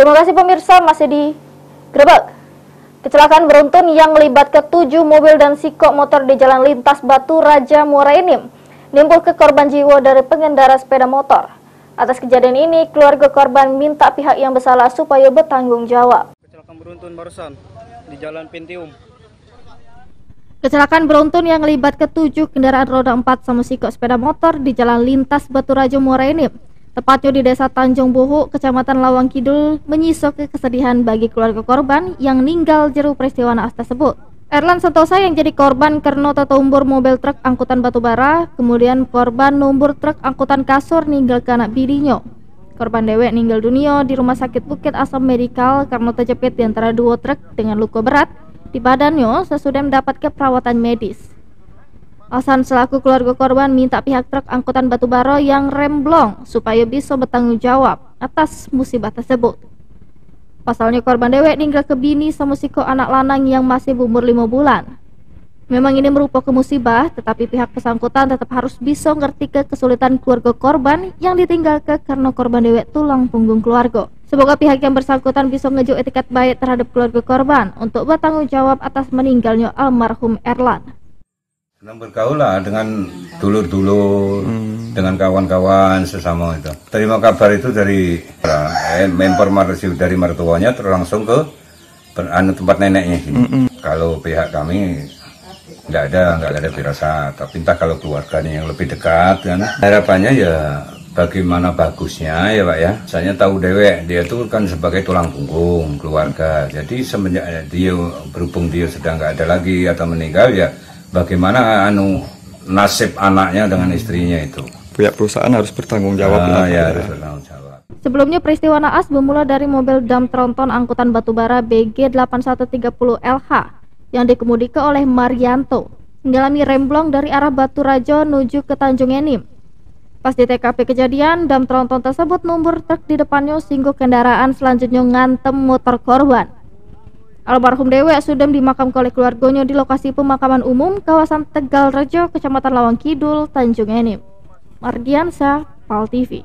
Terima kasih pemirsa, masih di Grebek. Kecelakaan beruntun yang melibatkan 7 mobil dan sikok motor di Jalan Lintas Batu Raja Muara Enim menimbulkan korban jiwa dari pengendara sepeda motor. Atas kejadian ini, keluarga korban minta pihak yang bersalah supaya bertanggung jawab. Kecelakaan beruntun barusan di Jalan Pentium. Kecelakaan beruntun yang melibatkan 7 kendaraan roda 4 sama sikok sepeda motor di Jalan Lintas Batu Raja Muara Enim, tepatnya di Desa Tanjung Buhu, Kecamatan Lawang Kidul, menyisakan kesedihan bagi keluarga korban yang meninggal jero peristiwa naas tersebut. Erlan Santosa yang jadi korban karena tertumbur mobil truk angkutan batubara, kemudian korban numbur truk angkutan kasur ninggal ke anak bininya. Korban dewek ninggal dunia di Rumah Sakit Bukit Asam Medikal karena terjepit di antara 2 truk dengan luka berat di badannya sesudah mendapatkan perawatan medis. Hasan selaku keluarga korban minta pihak truk angkutan batubara yang remblong supaya bisa bertanggung jawab atas musibah tersebut. Pasalnya korban dewek ninggal ke bini sama siko anak lanang yang masih berumur 5 bulan. Memang ini merupakan musibah, tetapi pihak bersangkutan tetap harus bisa ngerti ke kesulitan keluarga korban yang ditinggalkan karena korban dewek tulang punggung keluarga. Semoga pihak yang bersangkutan bisa ngejuk etikat baik terhadap keluarga korban untuk bertanggung jawab atas meninggalnya almarhum Erlan. Senang bergaul lah dengan dulur-dulur, dengan kawan-kawan sesama itu. Terima kabar itu dari informasi dari mertuanya terus langsung ke tempat neneknya sini. Kalau pihak kami nggak ada firasat, tapi entah kalau keluarganya yang lebih dekat kan. Harapannya ya bagaimana bagusnya ya Pak ya. Saya tahu dewek dia itu kan sebagai tulang punggung keluarga. Jadi semenjak dia berhubung dia sedang nggak ada lagi atau meninggal ya. Bagaimana nasib anaknya dengan istrinya itu? Pihak perusahaan harus bertanggung jawab. Harus bertanggung jawab. Sebelumnya peristiwa naas bermula dari mobil dam tronton angkutan batubara BG 8130 LH yang dikemudikan oleh Marianto mengalami remblong dari arah Batu Rajo menuju ke Tanjung Enim. Pas di TKP kejadian, dam tronton tersebut numbur truk di depannya sehingga kendaraan selanjutnya ngantem motor korban. Almarhum dewek sudah dimakamkan oleh keluarganya di lokasi pemakaman umum kawasan Tegal Rejo, Kecamatan Lawang Kidul, Tanjung Enim. Mardiansyah, PAL TV.